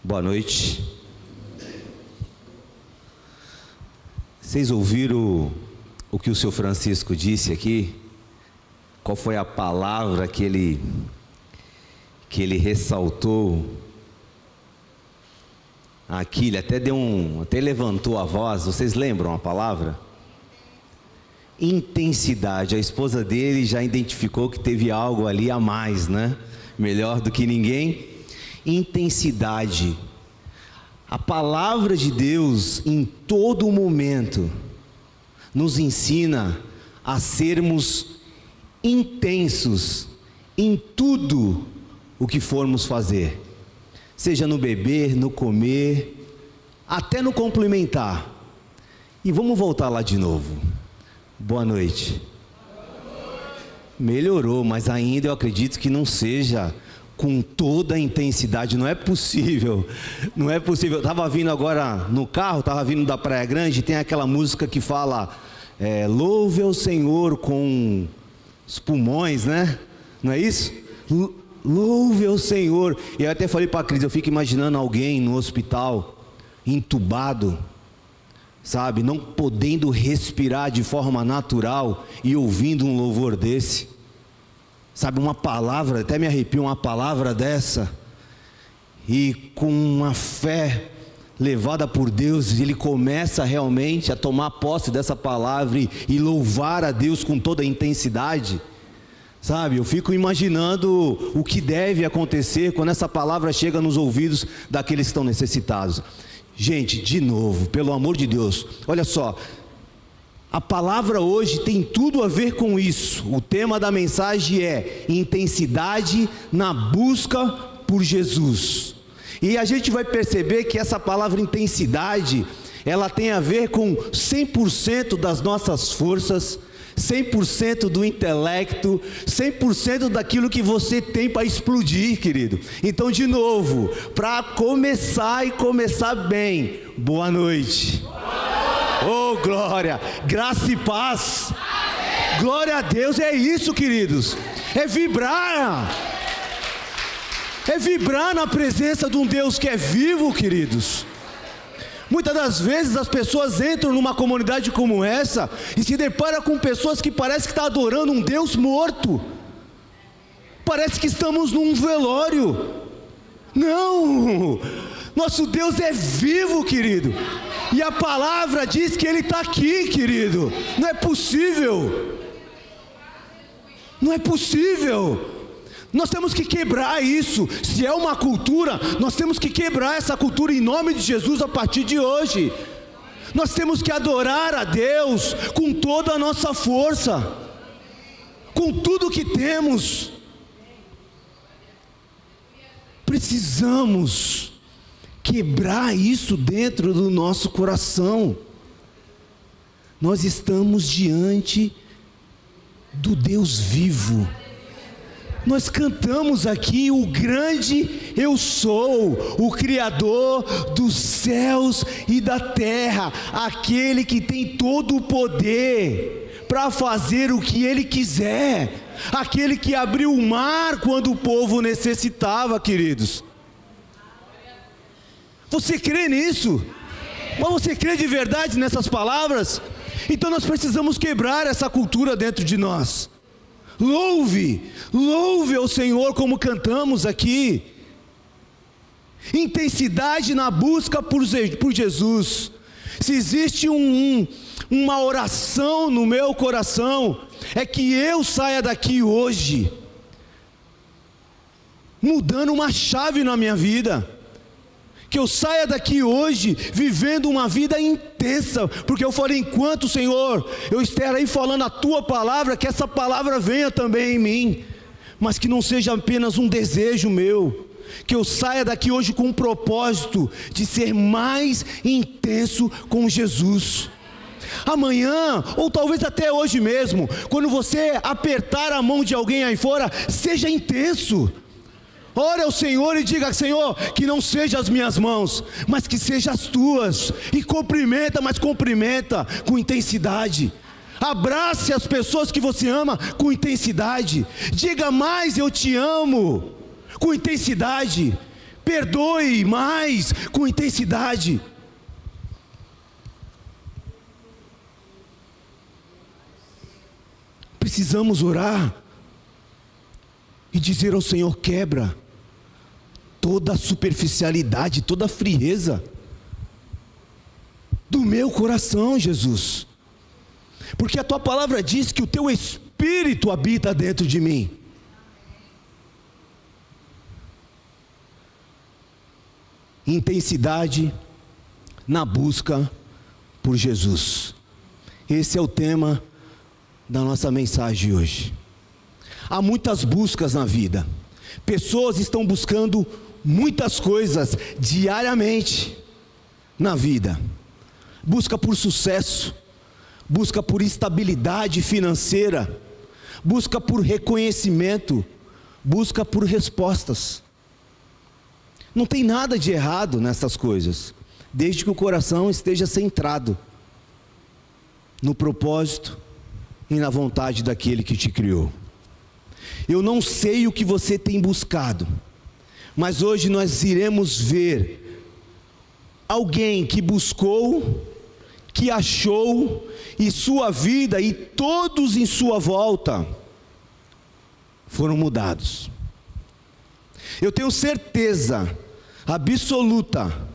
Boa noite. Vocês ouviram o que o senhor Francisco disse aqui? Qual foi a palavra que ele ressaltou? Aqui ele até levantou a voz. Vocês lembram a palavra? Intensidade. A esposa dele já identificou que teve algo ali a mais, né? Melhor do que ninguém. Intensidade. A palavra de Deus em todo momento nos ensina a sermos intensos em tudo o que formos fazer, seja no beber, no comer, até no cumprimentar. E vamos voltar lá de novo. Boa noite. Melhorou, mas ainda eu acredito que não seja com toda a intensidade. Não é possível. Eu estava vindo agora no carro, estava vindo da Praia Grande, tem aquela música que fala louve ao Senhor com os pulmões, né? Não é isso? Louve ao Senhor. E eu até falei para a Cris, eu fico imaginando alguém no hospital, entubado, sabe, não podendo respirar de forma natural e ouvindo um louvor desse, sabe, uma palavra, até me arrepio, uma palavra dessa, e com uma fé levada por Deus, ele começa realmente a tomar posse dessa palavra e louvar a Deus com toda a intensidade, sabe, eu fico imaginando o que deve acontecer quando essa palavra chega nos ouvidos daqueles que estão necessitados. Gente, de novo, pelo amor de Deus, olha só, a palavra hoje tem tudo a ver com isso. O tema da mensagem é intensidade na busca por Jesus. E a gente vai perceber que essa palavra intensidade, ela tem a ver com 100% das nossas forças, 100% do intelecto, 100% daquilo que você tem para explodir, querido. Então, de novo, para começar e começar bem, boa noite. Oh, glória, graça e paz. Glória a Deus, é isso, queridos. É vibrar na presença de um Deus que é vivo, queridos. Muitas das vezes as pessoas entram numa comunidade como essa e se deparam com pessoas que parece que estão adorando um Deus morto. Parece que estamos num velório. Não, nosso Deus é vivo, querido. E a palavra diz que Ele está aqui, querido. Não é possível. Não é possível. Nós temos que quebrar isso. Se é uma cultura, nós temos que quebrar essa cultura em nome de Jesus a partir de hoje. Nós temos que adorar a Deus com toda a nossa força, com tudo que temos. Precisamos quebrar isso dentro do nosso coração. Nós estamos diante do Deus vivo. Nós cantamos aqui o grande eu sou, o Criador dos céus e da terra, aquele que tem todo o poder para fazer o que Ele quiser, aquele que abriu o mar quando o povo necessitava, queridos. Você crê nisso? Mas você crê de verdade nessas palavras? Então nós precisamos quebrar essa cultura dentro de nós. Louve ao Senhor como cantamos aqui. Intensidade na busca por Jesus. Se existe uma oração no meu coração, é que eu saia daqui hoje mudando uma chave na minha vida. Que eu saia daqui hoje vivendo uma vida intensa, porque eu falei, enquanto, Senhor, eu estiver aí falando a Tua palavra, que essa palavra venha também em mim, mas que não seja apenas um desejo meu, que eu saia daqui hoje com um propósito de ser mais intenso com Jesus. Amanhã, ou talvez até hoje mesmo, quando você apertar a mão de alguém aí fora, seja intenso. Ore ao Senhor e diga, Senhor, que não sejam as minhas mãos, mas que sejam as tuas. E cumprimenta, mas cumprimenta com intensidade. Abrace as pessoas que você ama com intensidade. Diga mais, eu te amo, com intensidade. perdoe mais, com intensidade. Precisamos orar e dizer ao Senhor: quebra toda a superficialidade, toda a frieza do meu coração, Jesus, porque a tua palavra diz que o teu Espírito habita dentro de mim. Intensidade na busca por Jesus. Esse é o tema da nossa mensagem de hoje. Há muitas buscas na vida. Pessoas estão buscando muitas coisas diariamente na vida. Busca por sucesso, busca por estabilidade financeira, busca por reconhecimento, busca por respostas. Não tem nada de errado nessas coisas, desde que o coração esteja centrado no propósito e na vontade daquele que te criou. Eu não sei o que você tem buscado, mas hoje nós iremos ver alguém que buscou, que achou, e sua vida e todos em sua volta foram mudados. Eu tenho certeza absoluta,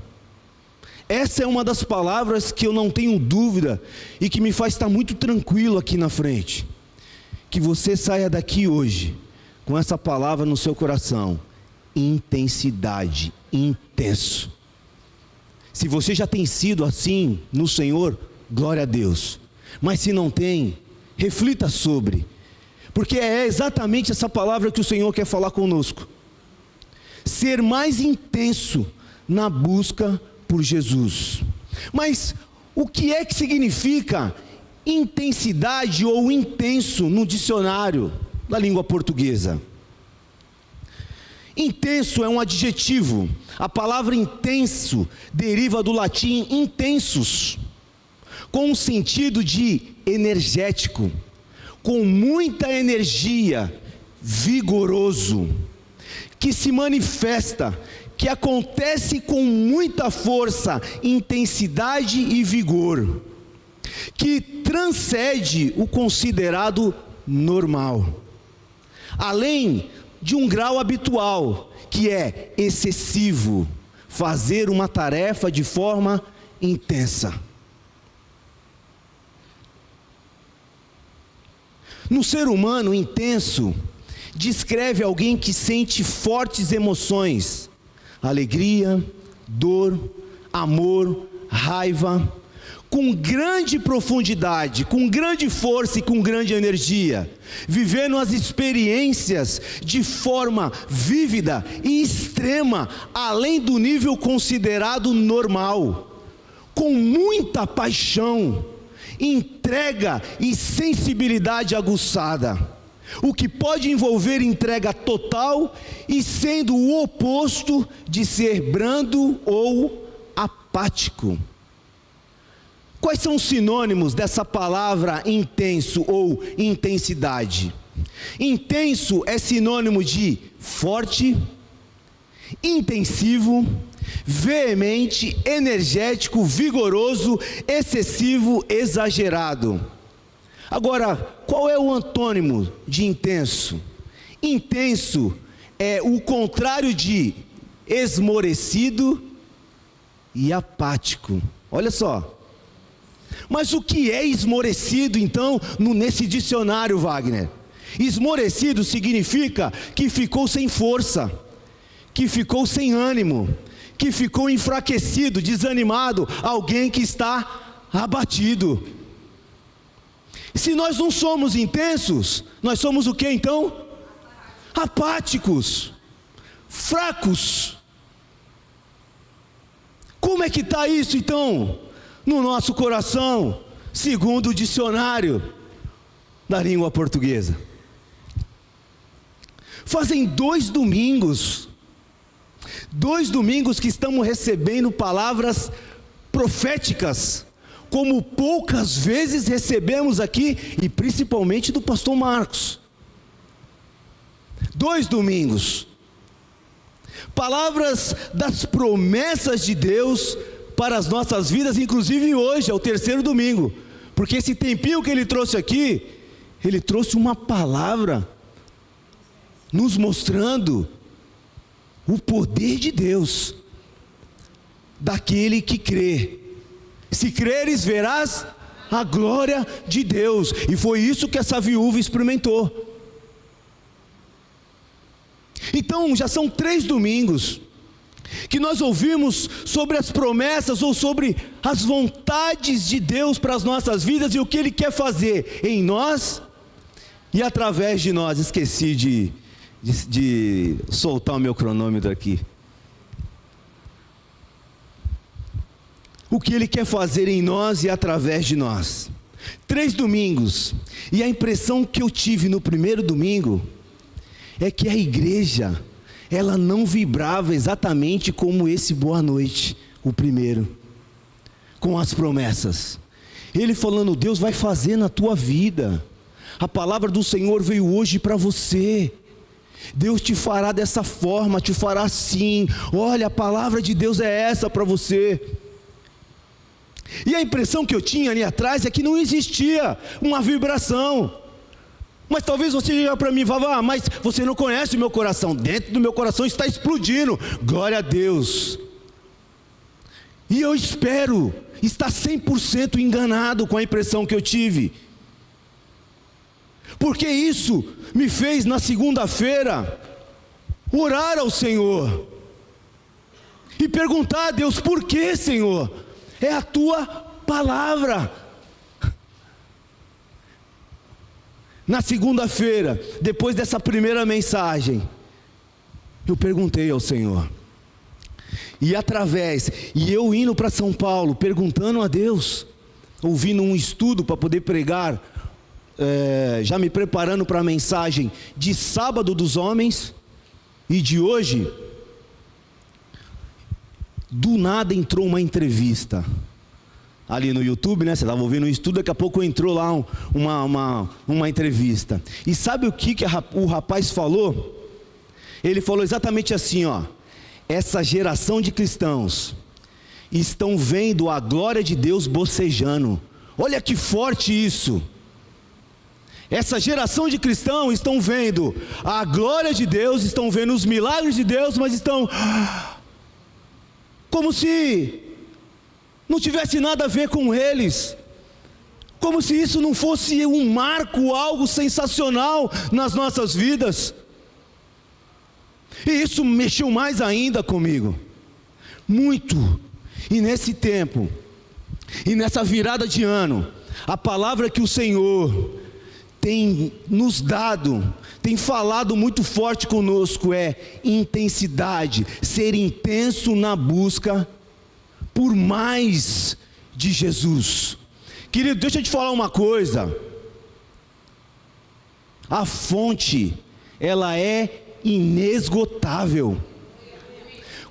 essa é uma das palavras que eu não tenho dúvida e que me faz estar muito tranquilo aqui na frente, que você saia daqui hoje com essa palavra no seu coração: intensidade, intenso. Se você já tem sido assim no Senhor, glória a Deus, mas se não tem, reflita sobre, porque é exatamente essa palavra que o Senhor quer falar conosco. Ser mais intenso na busca por Jesus. Mas o que é que significa intensidade ou intenso no dicionário da língua portuguesa? Intenso é um adjetivo. A palavra intenso deriva do latim intensus, com o sentido de energético, com muita energia, vigoroso, que se manifesta, que acontece com muita força, intensidade e vigor, que transcende o considerado normal, além de um grau habitual, que é excessivo, fazer uma tarefa de forma intensa. No ser humano, intenso descreve alguém que sente fortes emoções, alegria, dor, amor, raiva, com grande profundidade, com grande força e com grande energia, vivendo as experiências de forma vívida e extrema, além do nível considerado normal, com muita paixão, entrega e sensibilidade aguçada, o que pode envolver entrega total e sendo o oposto de ser brando ou apático. Quais são os sinônimos dessa palavra intenso ou intensidade? Intenso é sinônimo de forte, intensivo, veemente, energético, vigoroso, excessivo, exagerado. Agora, qual é o antônimo de intenso? Intenso é o contrário de esmorecido e apático. Olha só. Mas o que é esmorecido então nesse dicionário, Wagner? Esmorecido significa que ficou sem força, que ficou sem ânimo, que ficou enfraquecido, desanimado, alguém que está abatido. Se nós não somos intensos, nós somos o que então? Apáticos, fracos. Como é que está isso então no nosso coração, segundo o dicionário da língua portuguesa? Fazem 2 domingos que estamos recebendo palavras proféticas, como poucas vezes recebemos aqui, e principalmente do pastor Marcos. 2 domingos. palavras das promessas de Deus para as nossas vidas, inclusive hoje, é o terceiro domingo, porque esse tempinho que ele trouxe aqui, ele trouxe uma palavra, nos mostrando o poder de Deus, daquele que crê. Se creres, verás a glória de Deus. E foi isso que essa viúva experimentou. Então, já são 3 domingos que nós ouvimos sobre as promessas ou sobre as vontades de Deus para as nossas vidas e o que Ele quer fazer em nós e através de nós. Esqueci de soltar o meu cronômetro aqui. O que Ele quer fazer em nós e através de nós. 3 domingos. E a impressão que eu tive no primeiro domingo é que a igreja, ela não vibrava exatamente como esse boa noite, o primeiro, com as promessas. Ele falando, Deus vai fazer na tua vida. A palavra do Senhor veio hoje para você. Deus te fará dessa forma, te fará assim. Olha, a palavra de Deus é essa para você. E a impressão que eu tinha ali atrás é que não existia uma vibração. Mas talvez você diga para mim e fala, mas você não conhece o meu coração. Dentro do meu coração está explodindo. Glória a Deus. E eu espero estar 100% enganado com a impressão que eu tive. Porque isso me fez na segunda-feira orar ao Senhor. E perguntar a Deus, por que, Senhor? É a tua palavra. Na segunda-feira, depois dessa primeira mensagem, eu perguntei ao Senhor. E eu indo para São Paulo, perguntando a Deus, ouvindo um estudo para poder pregar, já me preparando para a mensagem de sábado dos homens, e de hoje, do nada entrou uma entrevista ali no YouTube, né? Você estava ouvindo um estudo, daqui a pouco entrou lá uma entrevista. E sabe o que o rapaz falou? Ele falou exatamente assim, ó: essa geração de cristãos estão vendo a glória de Deus bocejando. Olha que forte isso. Essa geração de cristãos estão vendo a glória de Deus, estão vendo os milagres de Deus, mas estão como se não tivesse nada a ver com eles, como se isso não fosse um marco, algo sensacional nas nossas vidas. E isso mexeu mais ainda comigo, muito. E nesse tempo, e nessa virada de ano, a palavra que o Senhor tem nos dado, tem falado muito forte conosco é intensidade, ser intenso na busca por mais de Jesus. Querido, deixa eu te falar uma coisa, a fonte, ela é inesgotável.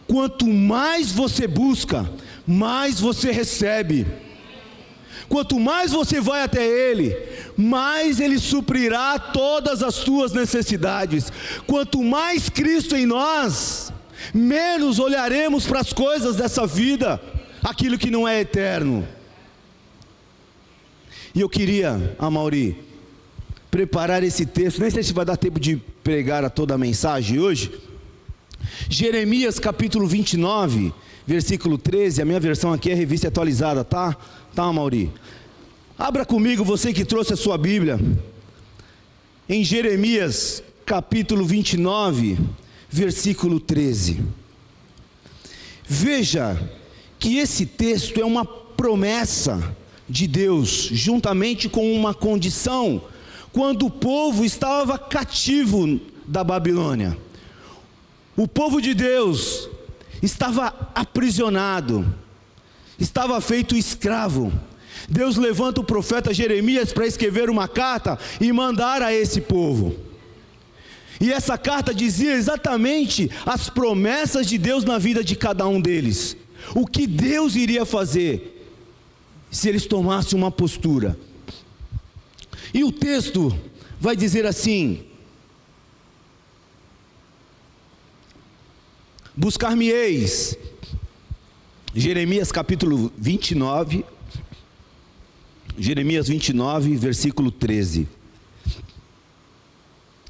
Quanto mais você busca, mais você recebe. Quanto mais você vai até Ele, mais Ele suprirá todas as tuas necessidades. Quanto mais Cristo em nós, menos olharemos para as coisas dessa vida, aquilo que não é eterno. E eu queria, Amauri, preparar esse texto, nem sei se vai dar tempo de pregar a toda a mensagem hoje. Jeremias capítulo 29, versículo 13, a minha versão aqui é revista atualizada, tá? Tá, Amauri? Abra comigo, você que trouxe a sua Bíblia, em Jeremias capítulo 29, versículo 13. Veja que esse texto é uma promessa de Deus, juntamente com uma condição, quando o povo estava cativo da Babilônia. O povo de Deus estava aprisionado, estava feito escravo. Deus levanta o profeta Jeremias para escrever uma carta e mandar a esse povo. E essa carta dizia exatamente as promessas de Deus na vida de cada um deles. O que Deus iria fazer se eles tomassem uma postura. E o texto vai dizer assim: Buscar-me-eis. Jeremias capítulo 29, Jeremias 29, versículo 13.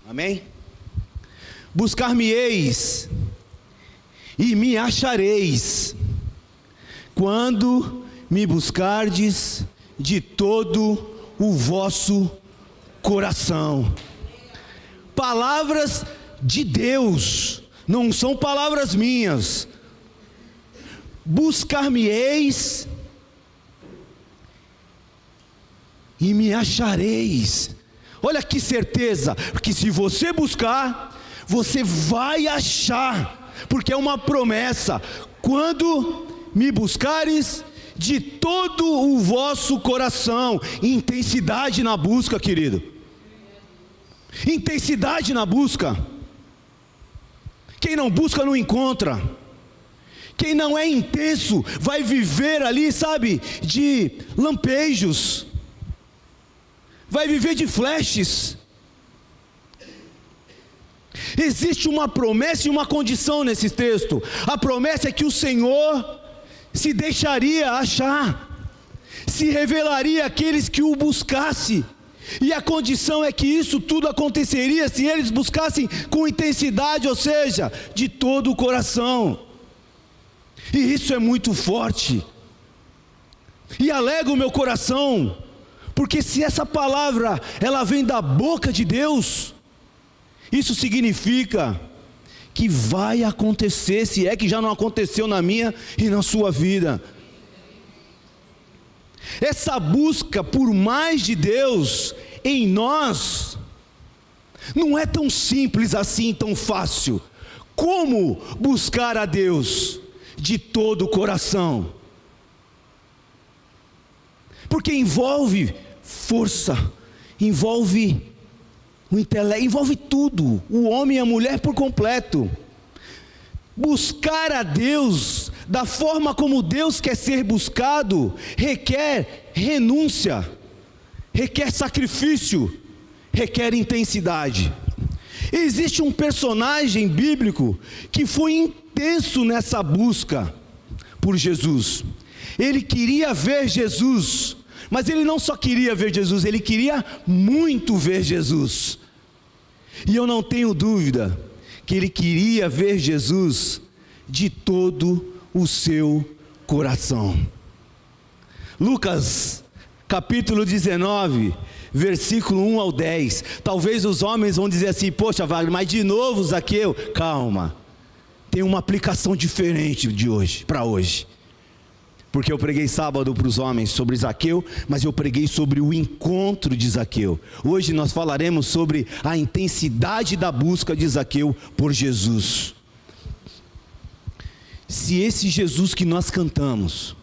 Amém? Buscar-me-eis e me achareis, quando me buscardes de todo o vosso coração. Palavras de Deus, não são palavras minhas. Buscar-me-eis e me achareis. Olha que certeza, porque se você buscar, você vai achar, porque é uma promessa. Quando me buscares de todo o vosso coração. Intensidade na busca, querido. Intensidade na busca. Quem não busca não encontra. Quem não é intenso vai viver ali, sabe, de lampejos, vai viver de flashes. Existe uma promessa e uma condição nesse texto. A promessa é que o Senhor se deixaria achar, se revelaria àqueles que o buscassem. E a condição é que isso tudo aconteceria se eles buscassem com intensidade, ou seja, de todo o coração. E isso é muito forte, e alegra o meu coração, porque se essa palavra, ela vem da boca de Deus, isso significa que vai acontecer, se é que já não aconteceu na minha e na sua vida. Essa busca por mais de Deus em nós, não é tão simples assim, tão fácil. Como buscar a Deus? De todo o coração, porque envolve força, envolve o intelecto, envolve tudo, o homem e a mulher por completo. Buscar a Deus da forma como Deus quer ser buscado requer renúncia, requer sacrifício, requer intensidade. Existe um personagem bíblico que foi intenso nessa busca por Jesus. Ele queria ver Jesus, mas ele não só queria ver Jesus, ele queria muito ver Jesus. E eu não tenho dúvida que ele queria ver Jesus de todo o seu coração. Lucas capítulo 19, versículo 1 ao 10. Talvez os homens vão dizer assim: poxa, Wagner, mas de novo Zaqueu. Calma, tem uma aplicação diferente de hoje, para hoje. Porque eu preguei sábado para os homens sobre Zaqueu, mas eu preguei sobre o encontro de Zaqueu. Hoje nós falaremos sobre a intensidade da busca de Zaqueu por Jesus. Se esse Jesus que nós cantamos,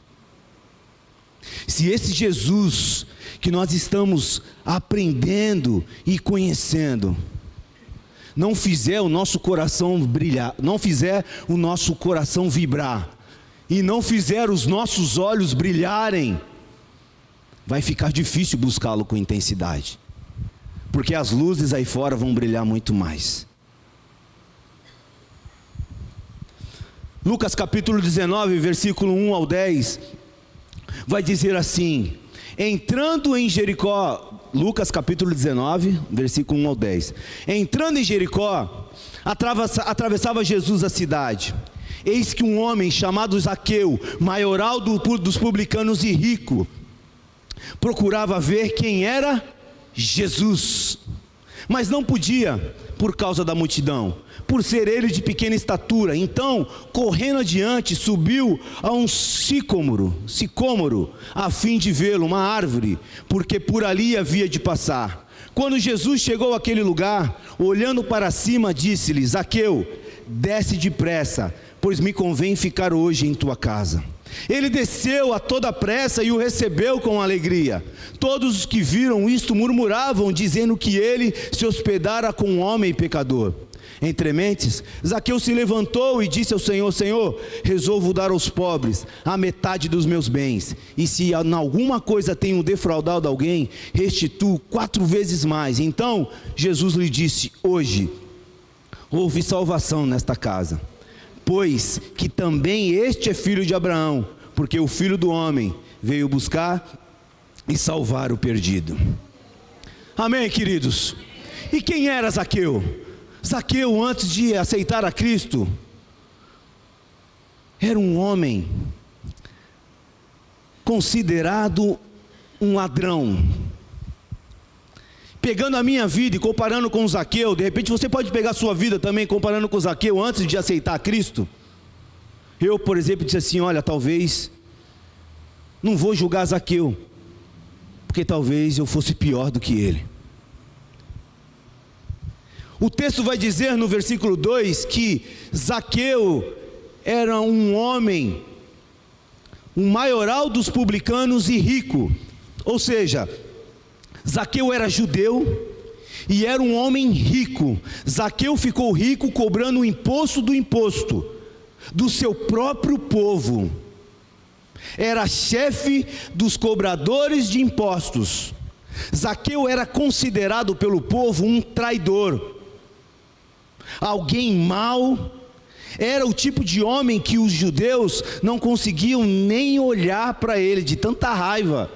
se esse Jesus que nós estamos aprendendo e conhecendo, não fizer o nosso coração brilhar, não fizer o nosso coração vibrar, e não fizer os nossos olhos brilharem, vai ficar difícil buscá-lo com intensidade, porque as luzes aí fora vão brilhar muito mais. Lucas capítulo 19, versículo 1 ao 10, vai dizer assim: entrando em Jericó, Lucas capítulo 19, versículo 1 ao 10, entrando em Jericó, atravessava Jesus a cidade. Eis que um homem chamado Zaqueu, maioral dos publicanos e rico, procurava ver quem era Jesus, mas não podia por causa da multidão, por ser ele de pequena estatura. Então, correndo adiante, subiu a um sicômoro, a fim de vê-lo, uma árvore, porque por ali havia de passar. Quando Jesus chegou àquele lugar, olhando para cima, disse-lhe: Zaqueu, desce depressa, pois me convém ficar hoje em tua casa. Ele desceu a toda pressa e o recebeu com alegria. Todos os que viram isto murmuravam, dizendo que ele se hospedara com um homem pecador. Entre mentes, Zaqueu se levantou e disse ao Senhor: Senhor, resolvo dar aos pobres a metade dos meus bens, e se em alguma coisa tenho defraudado alguém, restituo 4 vezes mais. Então Jesus lhe disse: hoje houve salvação nesta casa, pois, que também este é filho de Abraão, porque o Filho do Homem veio buscar e salvar o perdido. Amém, queridos? E quem era Zaqueu? Zaqueu, antes de aceitar a Cristo, era um homem considerado um ladrão. Pegando a minha vida e comparando com Zaqueu, de repente você pode pegar a sua vida também comparando com Zaqueu antes de aceitar Cristo. Eu, por exemplo, disse assim: olha, talvez, não vou julgar Zaqueu, porque talvez eu fosse pior do que ele. O texto vai dizer no versículo 2 que Zaqueu era um homem, um maioral dos publicanos e rico. Ou seja, Zaqueu era judeu e era um homem rico. Zaqueu ficou rico cobrando o imposto do seu próprio povo. Era chefe dos cobradores de impostos. Zaqueu era considerado pelo povo um traidor, alguém mau. Era o tipo de homem que os judeus não conseguiam nem olhar para ele, de tanta raiva.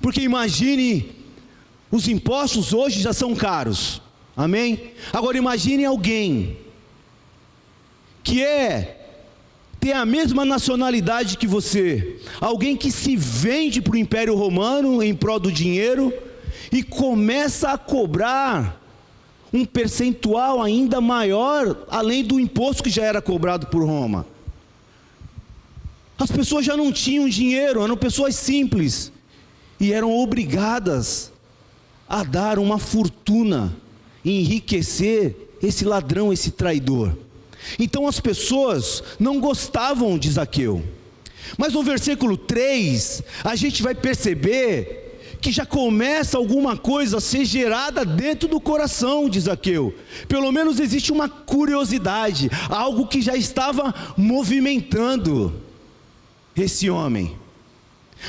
Porque imagine, os impostos hoje já são caros, amém? Agora imagine alguém que tem a mesma nacionalidade que você, alguém que se vende para o Império Romano em prol do dinheiro e começa a cobrar um percentual ainda maior, além do imposto que já era cobrado por Roma. As pessoas já não tinham dinheiro, eram pessoas simples, e eram obrigadas a dar uma fortuna, e enriquecer esse ladrão, esse traidor. Então as pessoas não gostavam de Zaqueu. Mas no versículo 3, a gente vai perceber que já começa alguma coisa a ser gerada dentro do coração de Zaqueu. Pelo menos existe uma curiosidade, algo que já estava movimentando esse homem.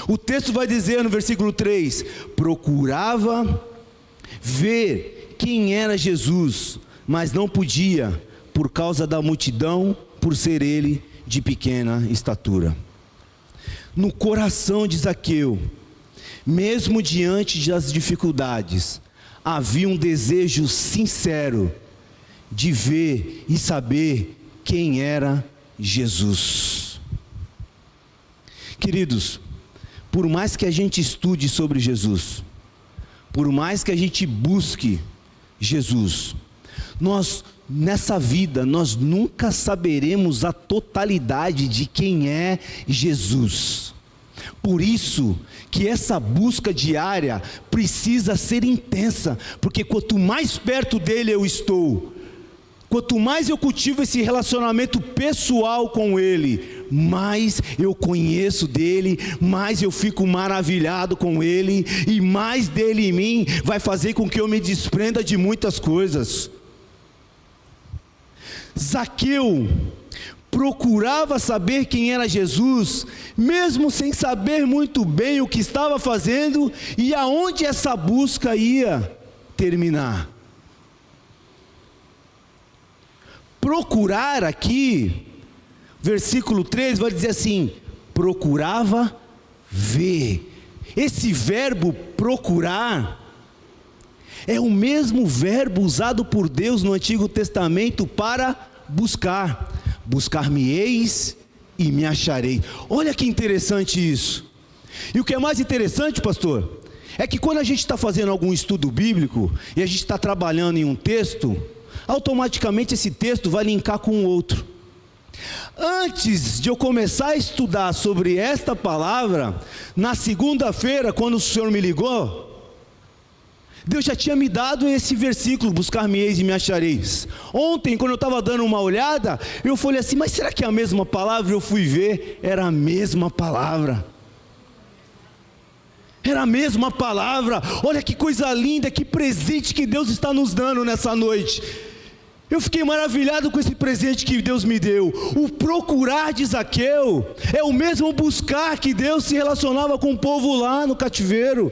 O texto vai dizer no versículo 3: procurava ver quem era Jesus, mas não podia, por causa da multidão, por ser ele de pequena estatura. No coração de Zaqueu, mesmo diante das dificuldades, havia um desejo sincero de ver e saber quem era Jesus. Queridos, por mais que a gente estude sobre Jesus, por mais que a gente busque Jesus, nessa vida, nós nunca saberemos a totalidade de quem é Jesus. Por isso que essa busca diária precisa ser intensa, porque quanto mais perto dele eu estou, quanto mais eu cultivo esse relacionamento pessoal com ele, mais eu conheço dele, mais eu fico maravilhado com ele, e mais dele em mim vai fazer com que eu me desprenda de muitas coisas. Zaqueu procurava saber quem era Jesus, mesmo sem saber muito bem o que estava fazendo e aonde essa busca ia terminar. Procurar aqui, versículo 3 vai dizer assim: procurava ver. Esse verbo procurar é o mesmo verbo usado por Deus no Antigo Testamento para buscar. Buscar-me-eis e me acharei. Olha que interessante isso. E o que é mais interessante, pastor, é que quando a gente está fazendo algum estudo bíblico e a gente está trabalhando em um texto, automaticamente esse texto vai linkar com o outro. Antes de eu começar a estudar sobre esta palavra, na segunda-feira, quando o Senhor me ligou, Deus já tinha me dado esse versículo: buscar-me-eis e me achareis. Ontem, quando eu estava dando uma olhada, eu falei assim: mas será que é a mesma palavra? Eu fui ver, era a mesma palavra. Era a mesma palavra. Olha que coisa linda, que presente que Deus está nos dando nessa noite. Eu fiquei maravilhado com esse presente que Deus me deu. O procurar de Zaqueu é o mesmo buscar que Deus se relacionava com o povo lá no cativeiro.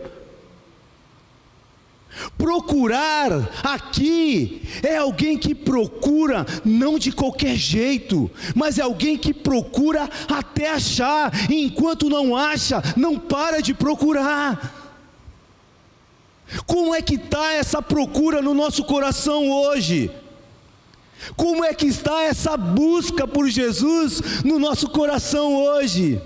Procurar aqui é alguém que procura não de qualquer jeito, mas é alguém que procura até achar, e enquanto não acha, não para de procurar. Como é que está essa procura no nosso coração hoje? Como é que está essa busca por Jesus no nosso coração hoje?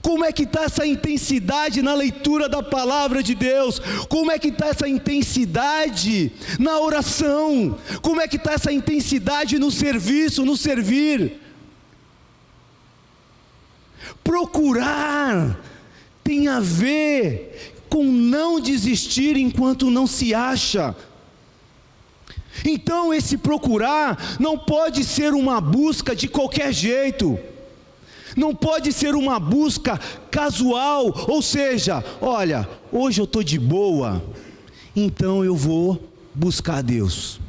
Como é que está essa intensidade na leitura da palavra de Deus? Como é que está essa intensidade na oração? Como é que está essa intensidade no serviço, no servir? Procurar tem a ver com não desistir enquanto não se acha. Então esse procurar não pode ser uma busca de qualquer jeito. Não pode ser uma busca casual, ou seja, olha, hoje eu estou de boa, então eu vou buscar a Deus.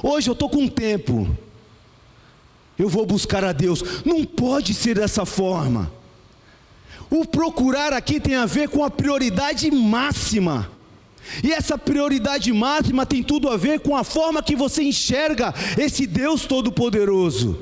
Hoje eu estou com tempo, eu vou buscar a Deus. Não pode ser dessa forma. O procurar aqui tem a ver com a prioridade máxima. E essa prioridade máxima tem tudo a ver com a forma que você enxerga esse Deus Todo-Poderoso.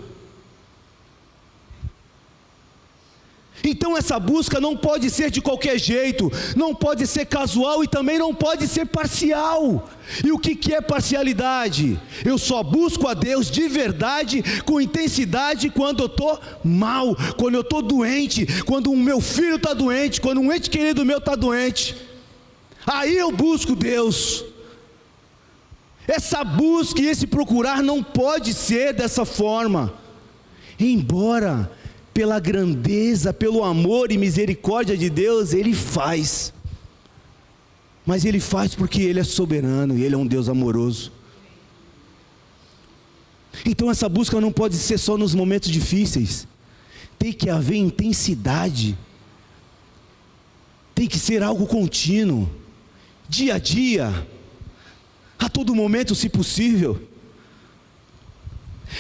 Então essa busca não pode ser de qualquer jeito, não pode ser casual e também não pode ser parcial. E o que é parcialidade? Eu só busco a Deus de verdade, com intensidade, quando eu estou mal, quando eu estou doente, quando o meu filho está doente, quando um ente querido meu está doente. Aí eu busco Deus. Essa busca e esse procurar não pode ser dessa forma. Embora pela grandeza, pelo amor e misericórdia de Deus, Ele faz. Mas Ele faz porque Ele é soberano e Ele é um Deus amoroso. Então essa busca não pode ser só nos momentos difíceis. Tem que haver intensidade. Tem que ser algo contínuo. Dia a dia. A todo momento, se possível.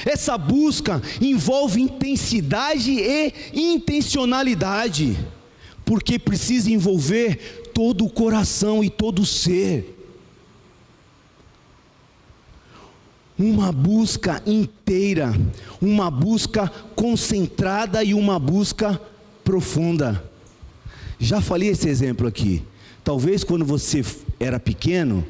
Essa busca envolve intensidade e intencionalidade, porque precisa envolver todo o coração e todo o ser. Uma busca inteira, uma busca concentrada e uma busca profunda. Já falei esse exemplo aqui. Talvez quando você era pequeno,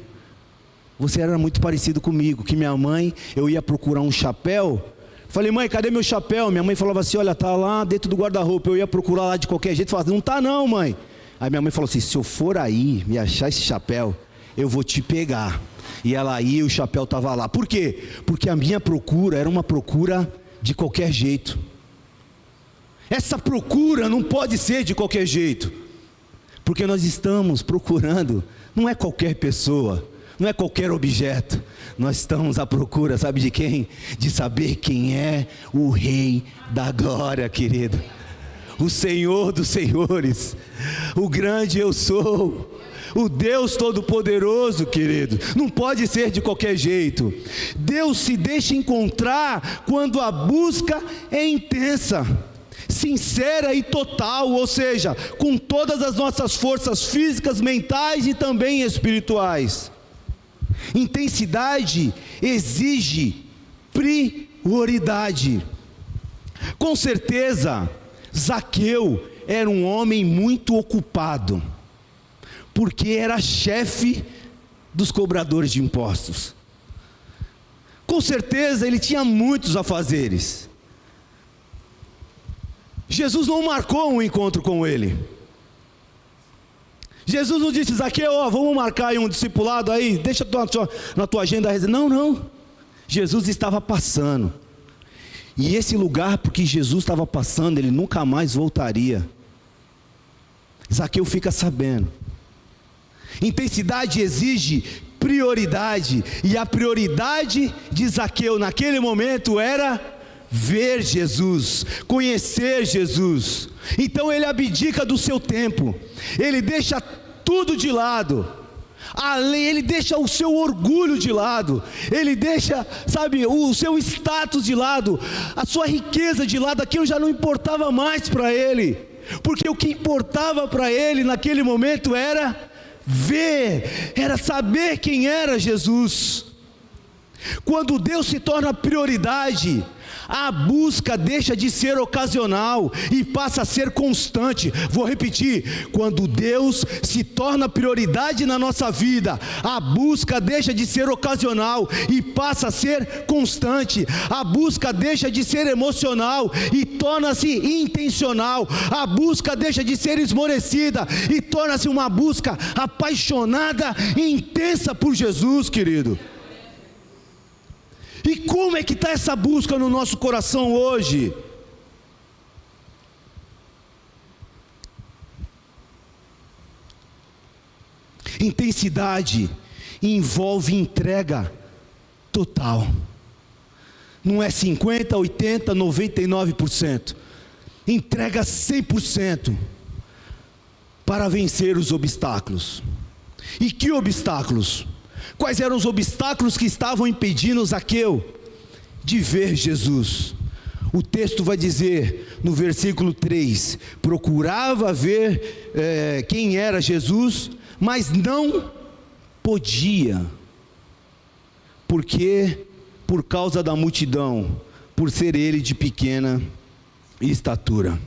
você era muito parecido comigo, que minha mãe, eu ia procurar um chapéu, falei, mãe, cadê meu chapéu? Minha mãe falava assim, olha, tá lá dentro do guarda-roupa. Eu ia procurar lá de qualquer jeito, falava, não tá não, mãe. Aí minha mãe falou assim, se eu for aí, me achar esse chapéu, eu vou te pegar. E ela ia e o chapéu estava lá. Por quê? Porque a minha procura era uma procura de qualquer jeito. Essa procura não pode ser de qualquer jeito, porque nós estamos procurando, não é qualquer pessoa, não é qualquer objeto. Nós estamos à procura, sabe de quem? De saber quem é o Rei da Glória, querido. O Senhor dos Senhores, o grande eu sou, o Deus Todo-Poderoso, querido. Não pode ser de qualquer jeito. Deus se deixa encontrar quando a busca é intensa, sincera e total, ou seja, com todas as nossas forças físicas, mentais e também espirituais. Intensidade exige prioridade. Com certeza, Zaqueu era um homem muito ocupado, porque era chefe dos cobradores de impostos. Com certeza ele tinha muitos afazeres. Jesus não marcou um encontro com ele. Jesus não disse, Zaqueu, vamos marcar aí um discipulado aí, deixa na tua agenda. Não. Jesus estava passando. E esse lugar, porque Jesus estava passando, ele nunca mais voltaria. Zaqueu fica sabendo. Intensidade exige prioridade. E a prioridade de Zaqueu naquele momento era ver Jesus, conhecer Jesus. Então ele abdica do seu tempo, ele deixa tudo de lado, ele deixa o seu orgulho de lado, ele deixa, o seu status de lado, a sua riqueza de lado. Aquilo já não importava mais para ele, porque o que importava para ele naquele momento era ver, era saber quem era Jesus. Quando Deus se torna prioridade, a busca deixa de ser ocasional e passa a ser constante. Vou repetir: quando Deus se torna prioridade na nossa vida, a busca deixa de ser ocasional e passa a ser constante. A busca deixa de ser emocional e torna-se intencional. A busca deixa de ser esmorecida e torna-se uma busca apaixonada e intensa por Jesus, querido. E como é que está essa busca no nosso coração hoje? Intensidade envolve entrega total. Não é 50%, 80%, 99%. Entrega 100% para vencer os obstáculos. E que obstáculos? Quais eram os obstáculos que estavam impedindo Zaqueu de ver Jesus? O texto vai dizer no versículo 3: procurava ver quem era Jesus, mas não podia, porque por causa da multidão, por ser ele de pequena estatura.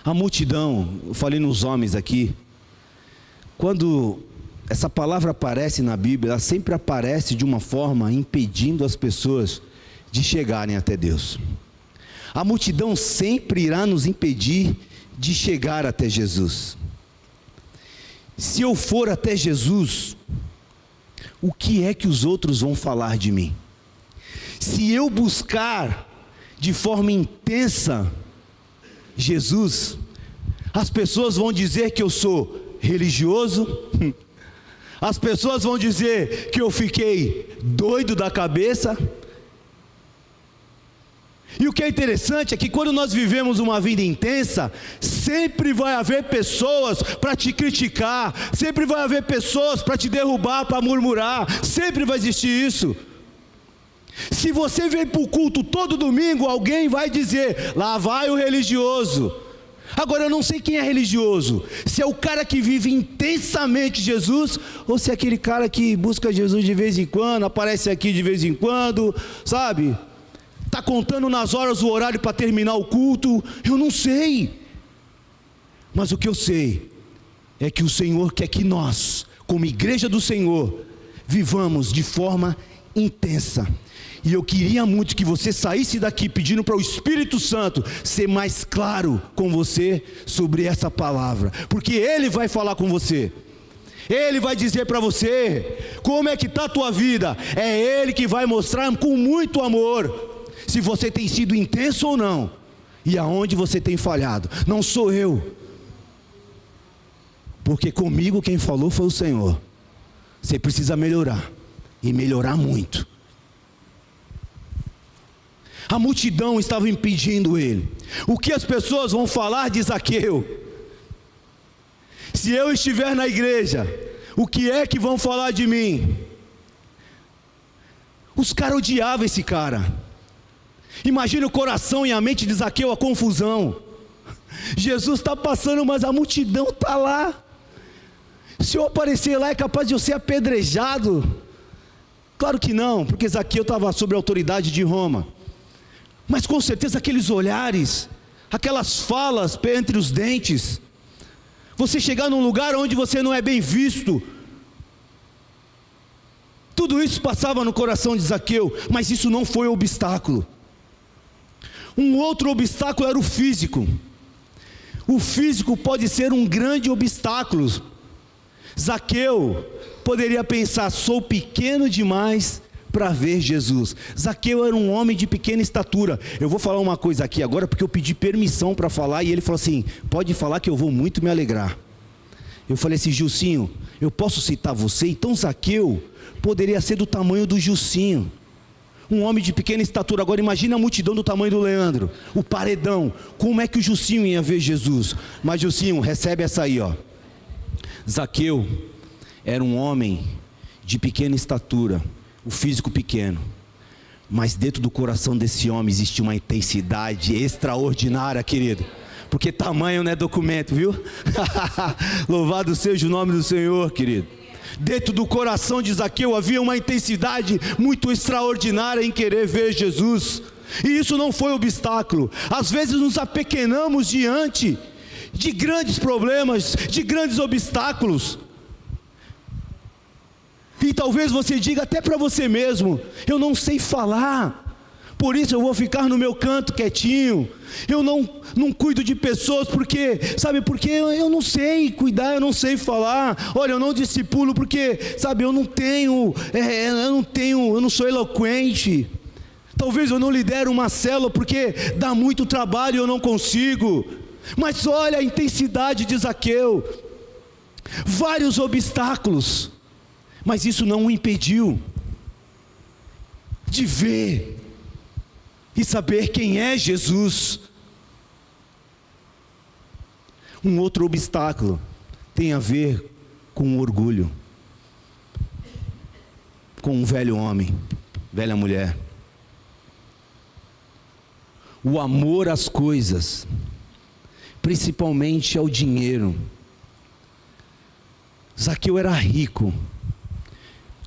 A multidão, eu falei nos homens aqui, quando essa palavra aparece na Bíblia, ela sempre aparece de uma forma impedindo as pessoas de chegarem até Deus. A multidão sempre irá nos impedir de chegar até Jesus. Se eu for até Jesus, o que é que os outros vão falar de mim? Se eu buscar de forma intensa Jesus, as pessoas vão dizer que eu sou religioso, as pessoas vão dizer que eu fiquei doido da cabeça. E o que é interessante é que quando nós vivemos uma vida intensa, sempre vai haver pessoas para te criticar, sempre vai haver pessoas para te derrubar, para murmurar, sempre vai existir isso. Se você vem para o culto todo domingo, alguém vai dizer: lá vai o religioso. Agora eu não sei quem é religioso, se é o cara que vive intensamente Jesus, ou se é aquele cara que busca Jesus de vez em quando, aparece aqui de vez em quando, sabe? Está contando nas horas o horário para terminar o culto. Eu não sei, mas o que eu sei é que o Senhor quer que nós, como igreja do Senhor, vivamos de forma intensa. E eu queria muito que você saísse daqui pedindo para o Espírito Santo ser mais claro com você sobre essa palavra, porque Ele vai falar com você. Ele vai dizer para você como é que está a tua vida. É Ele que vai mostrar com muito amor se você tem sido intenso ou não, e aonde você tem falhado. Não sou eu, porque comigo quem falou foi o Senhor. Você precisa melhorar, e melhorar muito. A multidão estava impedindo ele. O que as pessoas vão falar de Zaqueu? Se eu estiver na igreja, o que é que vão falar de mim? Os caras odiavam esse cara. Imagina o coração e a mente de Zaqueu, a confusão. Jesus está passando, mas a multidão está lá. Se eu aparecer lá, é capaz de eu ser apedrejado? Claro que não, porque Zaqueu estava sob a autoridade de Roma. Mas com certeza aqueles olhares, aquelas falas entre os dentes, você chegar num lugar onde você não é bem visto, tudo isso passava no coração de Zaqueu, mas isso não foi obstáculo. Um outro obstáculo era o físico. O físico pode ser um grande obstáculo. Zaqueu poderia pensar: sou pequeno demais para ver Jesus. Zaqueu era um homem de pequena estatura. Eu vou falar uma coisa aqui agora, porque eu pedi permissão para falar, e ele falou assim: pode falar que eu vou muito me alegrar. Eu falei assim: Gilcinho, eu posso citar você? Então Zaqueu poderia ser do tamanho do Gilcinho, um homem de pequena estatura. Agora imagina a multidão do tamanho do Leandro, o paredão. Como é que o Gilcinho ia ver Jesus? Mas Gilcinho, recebe essa aí, ó. Zaqueu era um homem de pequena estatura, o físico pequeno, mas dentro do coração desse homem existia uma intensidade extraordinária, querido. porque tamanho não é documento, viu? Louvado seja o nome do Senhor, querido. Dentro do coração de Zaqueu havia uma intensidade muito extraordinária em querer ver Jesus, e isso não foi obstáculo. Às vezes nos apequenamos diante de grandes problemas, de grandes obstáculos, e talvez você diga até para você mesmo: eu não sei falar, por isso eu vou ficar no meu canto quietinho, eu não cuido de pessoas, porque, sabe, porque eu não sei cuidar, eu não sei falar, olha, eu não discipulo, porque, sabe, eu não sou eloquente, talvez eu não lidero uma célula, porque dá muito trabalho e eu não consigo. Mas olha a intensidade de Zaqueu, vários obstáculos, mas isso não o impediu de ver e saber quem é Jesus. Um outro obstáculo tem a ver com o orgulho, com um velho homem, velha mulher. O amor às coisas, principalmente ao dinheiro. Zaqueu era rico,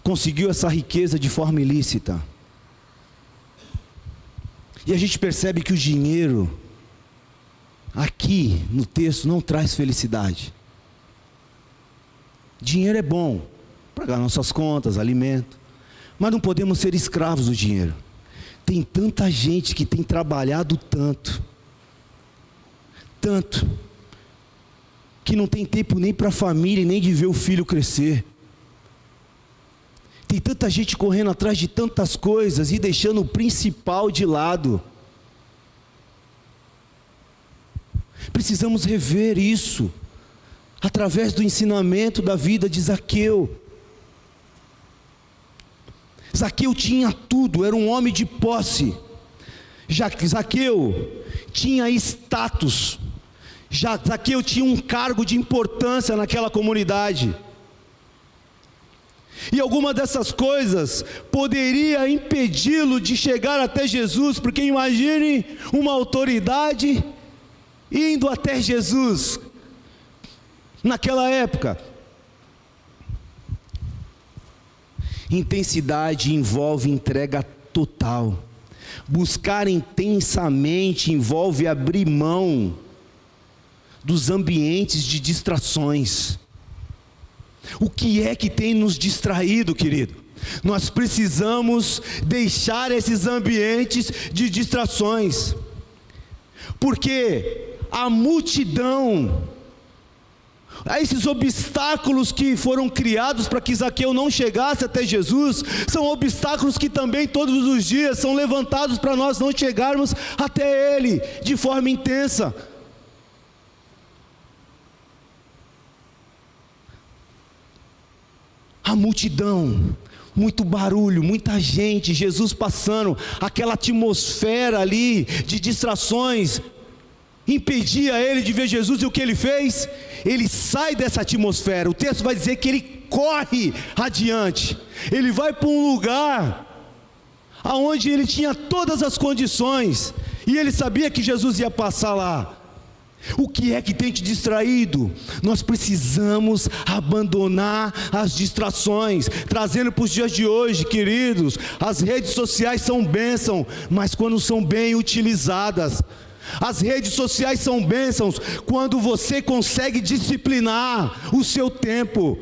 conseguiu essa riqueza de forma ilícita. E a gente percebe que o dinheiro, aqui no texto, não traz felicidade. Dinheiro é bom, pagar nossas contas, alimento, mas não podemos ser escravos do dinheiro. Tem tanta gente que tem trabalhado tanto, que não tem tempo nem para a família e nem de ver o filho crescer. Tem tanta gente correndo atrás de tantas coisas e deixando o principal de lado. Precisamos rever isso, através do ensinamento da vida de Zaqueu. Zaqueu tinha tudo, era um homem de posse. Zaqueu tinha status. Zaqueu tinha um cargo de importância naquela comunidade. E alguma dessas coisas poderia impedi-lo de chegar até Jesus, porque imagine uma autoridade indo até Jesus naquela época. Intensidade envolve entrega total. Buscar intensamente envolve abrir mão dos ambientes de distrações. O que é que tem nos distraído, querido? Nós precisamos deixar esses ambientes de distrações, porque a multidão, esses obstáculos que foram criados para que Zaqueu não chegasse até Jesus, são obstáculos que também todos os dias são levantados para nós não chegarmos até Ele de forma intensa. A multidão, muito barulho, muita gente, Jesus passando, aquela atmosfera ali de distrações, impedia ele de ver Jesus. E o que ele fez? Ele sai dessa atmosfera. O texto vai dizer que ele corre adiante, ele vai para um lugar aonde ele tinha todas as condições, e ele sabia que Jesus ia passar lá. O que é que tem te distraído? Nós precisamos abandonar as distrações, trazendo para os dias de hoje, queridos. As redes sociais são bênção, mas quando são bem utilizadas. As redes sociais são bênçãos quando você consegue disciplinar o seu tempo.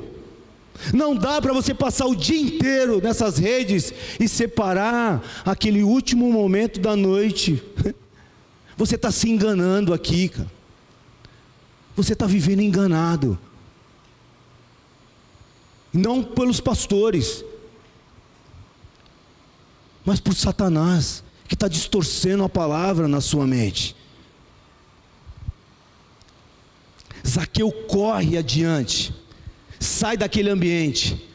Não dá para você passar o dia inteiro nessas redes e separar aquele último momento da noite. Você está se enganando aqui, cara. Você está vivendo enganado, não pelos pastores, mas por Satanás, que está distorcendo a palavra na sua mente. Zaqueu corre adiante, sai daquele ambiente.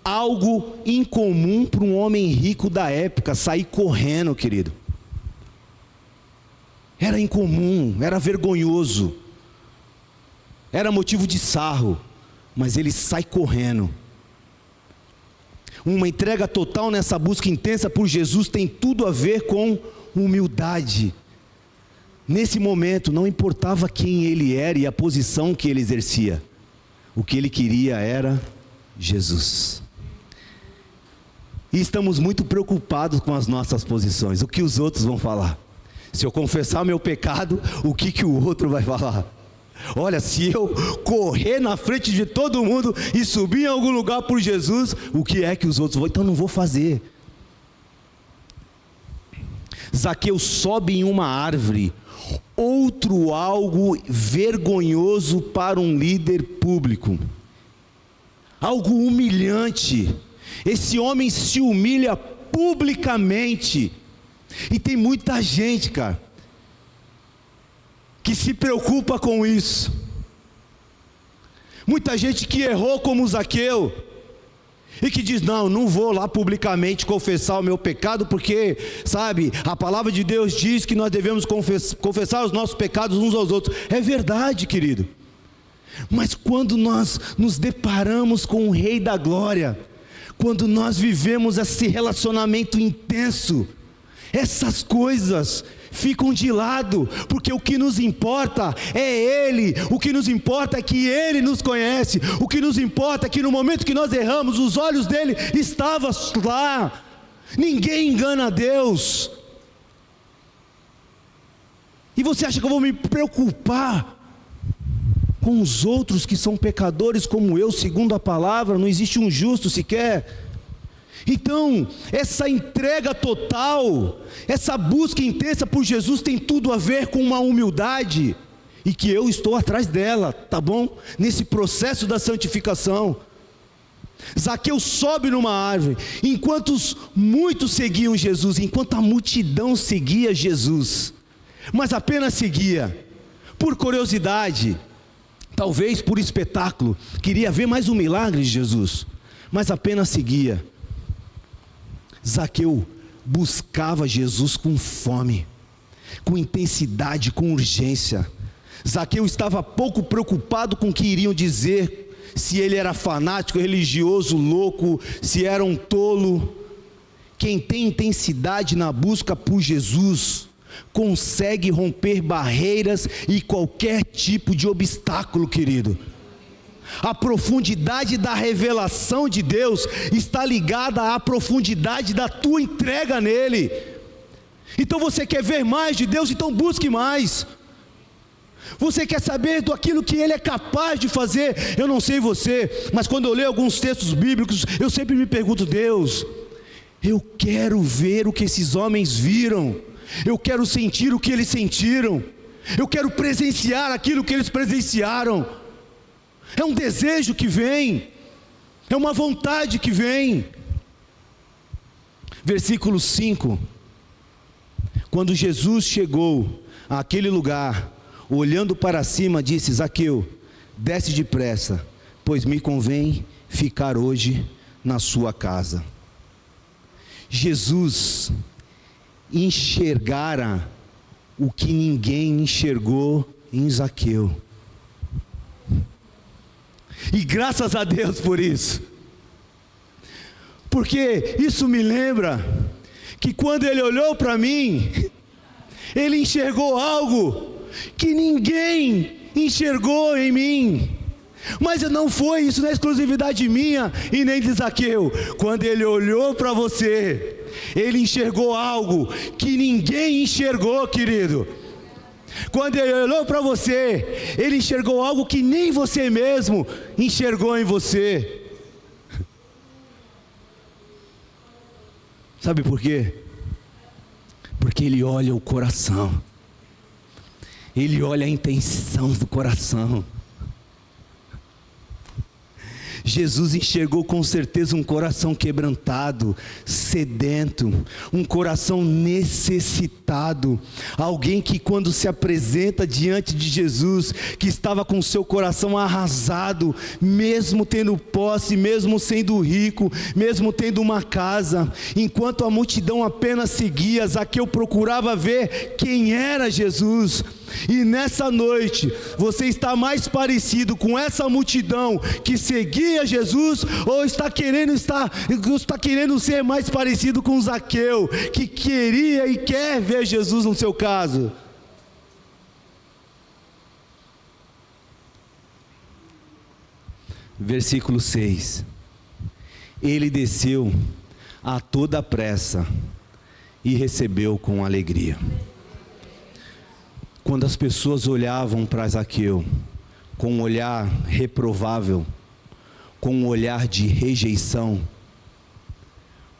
Algo incomum para um homem rico da época, sair correndo, querido. Era incomum, era vergonhoso, era motivo de sarro, mas ele sai correndo. Uma entrega total nessa busca intensa por Jesus tem tudo a ver com humildade. Nesse momento, não importava quem ele era e a posição que ele exercia. O que ele queria era Jesus. E estamos muito preocupados com as nossas posições. O que os outros vão falar? Se eu confessar meu pecado, o que o outro vai falar? Olha, se eu correr na frente de todo mundo e subir em algum lugar por Jesus, o que é que os outros vão? Então não vou fazer. Zaqueu sobe em uma árvore. Outro algo vergonhoso para um líder público. Algo humilhante. Esse homem se humilha publicamente. E tem muita gente, cara, que se preocupa com isso. Muita gente que errou como Zaqueu e que diz: não vou lá publicamente confessar o meu pecado, porque, sabe, a palavra de Deus diz que nós devemos confessar os nossos pecados uns aos outros. É verdade, querido. Mas quando nós nos deparamos com o Rei da Glória, quando nós vivemos esse relacionamento intenso, essas coisas ficam de lado, porque o que nos importa é Ele, o que nos importa é que Ele nos conhece, o que nos importa é que no momento que nós erramos, os olhos dele estavam lá. Ninguém engana Deus. E você acha que eu vou me preocupar com os outros que são pecadores como eu, segundo a palavra? Não existe um justo sequer. Então, essa entrega total, essa busca intensa por Jesus tem tudo a ver com uma humildade, e que eu estou atrás dela, tá bom? Nesse processo da santificação. Zaqueu sobe numa árvore, enquanto muitos seguiam Jesus, enquanto a multidão seguia Jesus, mas apenas seguia, por curiosidade, talvez por espetáculo, queria ver mais um milagre de Jesus, mas apenas seguia. Zaqueu buscava Jesus com fome, com intensidade, com urgência. Zaqueu estava pouco preocupado com o que iriam dizer, se ele era fanático, religioso, louco, se era um tolo. Quem tem intensidade na busca por Jesus, consegue romper barreiras e qualquer tipo de obstáculo, querido. A profundidade da revelação de Deus está ligada à profundidade da tua entrega nele. Então você quer ver mais de Deus? Então busque mais. Você quer saber daquilo que Ele é capaz de fazer? Eu não sei você, mas quando eu leio alguns textos bíblicos, eu sempre me pergunto: Deus, eu quero ver o que esses homens viram, eu quero sentir o que eles sentiram, eu quero presenciar aquilo que eles presenciaram. É um desejo que vem, é uma vontade que vem. Versículo 5: quando Jesus chegou àquele lugar, olhando para cima, disse: Zaqueu, desce depressa, pois me convém ficar hoje na sua casa. Jesus enxergara o que ninguém enxergou em Zaqueu. E graças a Deus por isso, porque isso me lembra que quando Ele olhou para mim, Ele enxergou algo que ninguém enxergou em mim. Mas não foi isso, não é exclusividade minha e nem de Zaqueu. Quando Ele olhou para você, Ele enxergou algo que ninguém enxergou, querido. Quando Ele olhou para você, Ele enxergou algo que nem você mesmo enxergou em você. Sabe por quê? Porque Ele olha o coração, Ele olha a intenção do coração. Jesus enxergou com certeza um coração quebrantado, sedento, um coração necessitado, alguém que quando se apresenta diante de Jesus, que estava com seu coração arrasado, mesmo tendo posse, mesmo sendo rico, mesmo tendo uma casa, enquanto a multidão apenas seguia, Zaqueu procurava ver quem era Jesus. E nessa noite, você está mais parecido com essa multidão que seguia Jesus, ou está querendo ser mais parecido com Zaqueu, que queria e quer ver Jesus no seu caso? Versículo 6. Ele desceu a toda pressa e recebeu com alegria. Quando as pessoas olhavam para Zaqueu com um olhar reprovável, com um olhar de rejeição,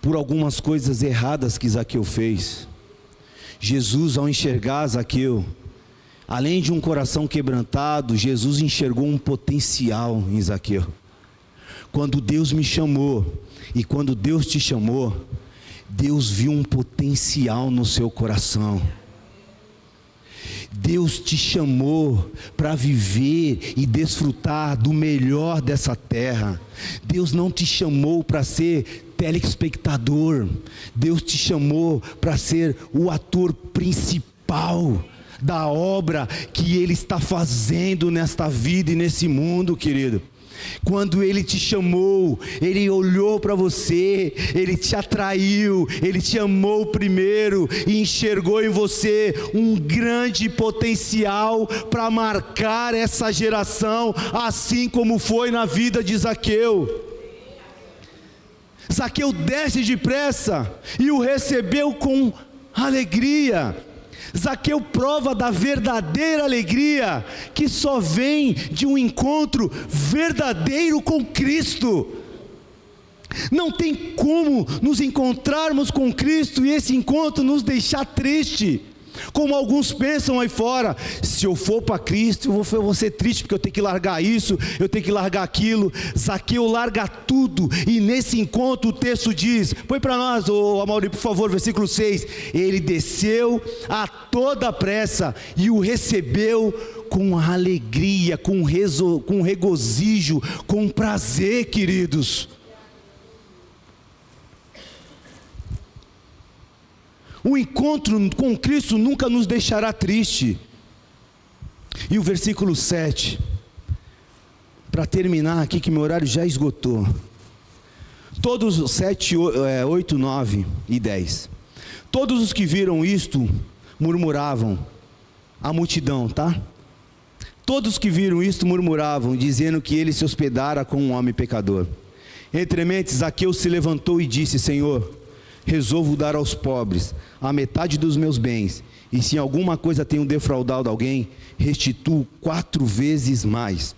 por algumas coisas erradas que Zaqueu fez, Jesus, ao enxergar Zaqueu, além de um coração quebrantado, Jesus enxergou um potencial em Zaqueu. Quando Deus me chamou, e quando Deus te chamou, Deus viu um potencial no seu coração. Deus te chamou para viver e desfrutar do melhor dessa terra. Deus não te chamou para ser telespectador. Deus te chamou para ser o ator principal da obra que Ele está fazendo nesta vida e nesse mundo, querido. Quando Ele te chamou, Ele olhou para você, Ele te atraiu, Ele te amou primeiro e enxergou em você um grande potencial para marcar essa geração, assim como foi na vida de Zaqueu. Zaqueu desce depressa e o recebeu com alegria. Zaqueu prova da verdadeira alegria, que só vem de um encontro verdadeiro com Cristo. Não tem como nos encontrarmos com Cristo e esse encontro nos deixar triste, como alguns pensam aí fora. Se eu for para Cristo, eu vou ser triste, porque eu tenho que largar isso, eu tenho que largar aquilo. Zaqueu larga tudo, e nesse encontro o texto diz, põe para nós, Amaury, por favor, versículo 6, ele desceu a toda pressa e o recebeu com alegria, com regozijo, com prazer, queridos. O encontro com Cristo nunca nos deixará triste. E o versículo 7, para terminar aqui, que meu horário já esgotou. Todos, 7, 8, 9 e 10. Todos os que viram isto murmuravam, a multidão, tá? Todos que viram isto murmuravam, dizendo que ele se hospedara com um homem pecador. Entre mentes, Zaqueu se levantou e disse: Senhor, resolvo dar aos pobres a metade dos meus bens, e se em alguma coisa tenho defraudado alguém, restituo 4 vezes mais.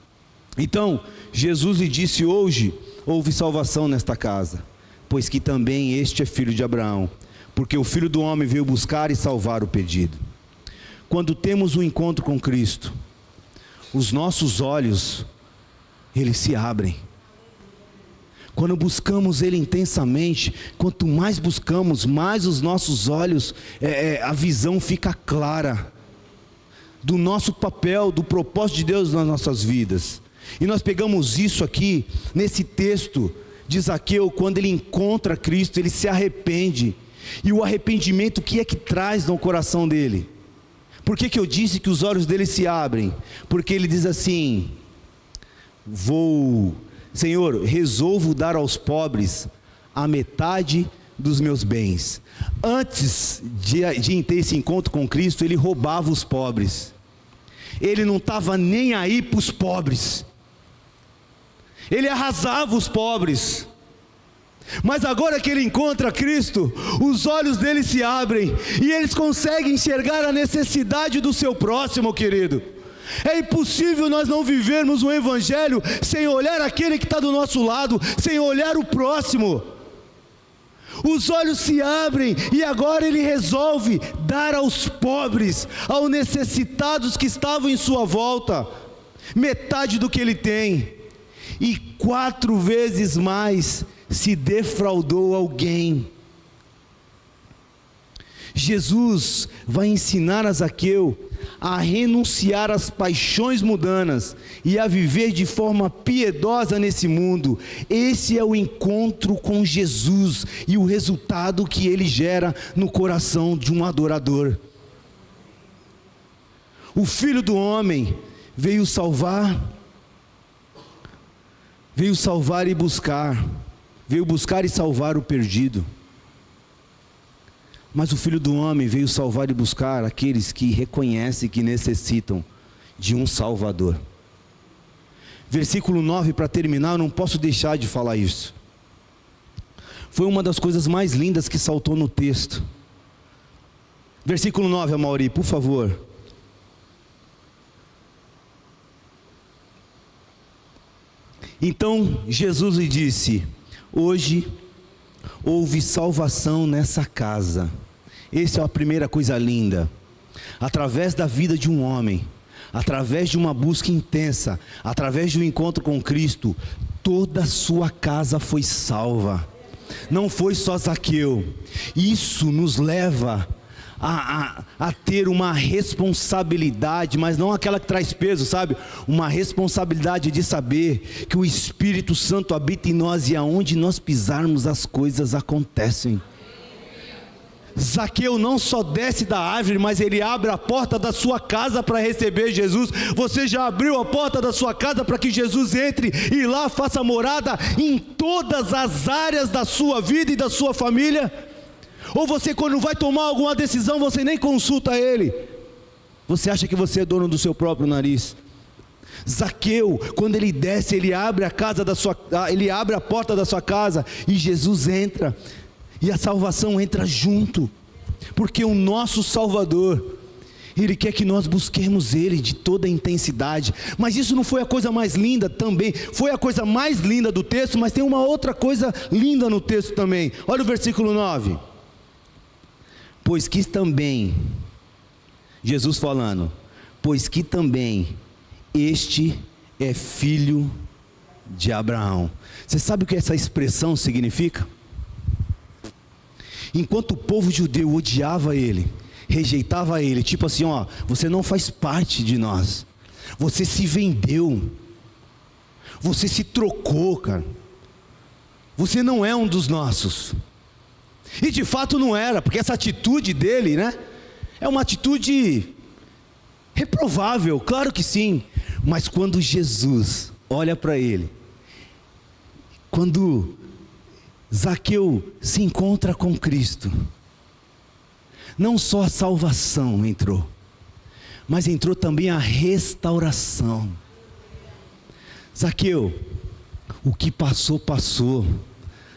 Então Jesus lhe disse: hoje houve salvação nesta casa, pois que também este é filho de Abraão, porque o Filho do Homem veio buscar e salvar o perdido. Quando temos um encontro com Cristo, os nossos olhos, eles se abrem. Quando buscamos Ele intensamente, quanto mais buscamos, mais os nossos olhos, a visão fica clara do nosso papel, do propósito de Deus nas nossas vidas. E nós pegamos isso aqui, nesse texto de Zaqueu, quando ele encontra Cristo, ele se arrepende. E o arrependimento, o que é que traz no coração dele? Por que eu disse que os olhos dele se abrem? Porque ele diz assim: Senhor, resolvo dar aos pobres a metade dos meus bens. Antes de ter esse encontro com Cristo, ele roubava os pobres. Ele não estava nem aí para os pobres. Ele arrasava os pobres. Mas agora que ele encontra Cristo, os olhos dele se abrem e eles conseguem enxergar a necessidade do seu próximo, querido. É impossível nós não vivermos o Evangelho sem olhar aquele que está do nosso lado, sem olhar o próximo. Os olhos se abrem e agora ele resolve dar aos pobres, aos necessitados que estavam em sua volta, metade do que ele tem, e 4 vezes mais se defraudou alguém. Jesus vai ensinar a Zaqueu a renunciar às paixões mundanas e a viver de forma piedosa nesse mundo. Esse é o encontro com Jesus e o resultado que ele gera no coração de um adorador. O Filho do Homem veio salvar e buscar, veio buscar e salvar o perdido. Mas o Filho do Homem veio salvar e buscar aqueles que reconhecem que necessitam de um Salvador. Versículo 9, para terminar, eu não posso deixar de falar isso. Foi uma das coisas mais lindas que saltou no texto. Versículo 9, Amaury, por favor. Então Jesus lhe disse: hoje houve salvação nessa casa. Essa é a primeira coisa linda. Através da vida de um homem, através de uma busca intensa, através de um encontro com Cristo, toda a sua casa foi salva. Não foi só Zaqueu. Isso nos leva a ter uma responsabilidade, mas não aquela que traz peso, sabe? Uma responsabilidade de saber que o Espírito Santo habita em nós e aonde nós pisarmos as coisas acontecem. Zaqueu não só desce da árvore, mas ele abre a porta da sua casa para receber Jesus. Você já abriu a porta da sua casa para que Jesus entre e lá faça morada em todas as áreas da sua vida e da sua família? Ou você, quando vai tomar alguma decisão, você nem consulta ele? Você acha que você é dono do seu próprio nariz? Zaqueu, quando ele desce, ele abre a porta da sua casa e Jesus entra. E a salvação entra junto, porque o nosso Salvador, Ele quer que nós busquemos Ele de toda a intensidade. Mas isso não foi a coisa mais linda também, foi a coisa mais linda do texto, mas tem uma outra coisa linda no texto também. Olha o versículo 9. Pois que também, Jesus falando, pois que também este é filho de Abraão. Você sabe o que essa expressão significa? Enquanto o povo judeu odiava ele, rejeitava ele, tipo assim, ó, você não faz parte de nós, você se vendeu, você se trocou, cara, você não é um dos nossos. E de fato não era, porque essa atitude dele, né, é uma atitude reprovável, claro que sim. Mas quando Jesus olha para ele, quando Zaqueu se encontra com Cristo, não só a salvação entrou, mas entrou também a restauração. Zaqueu, o que passou, passou,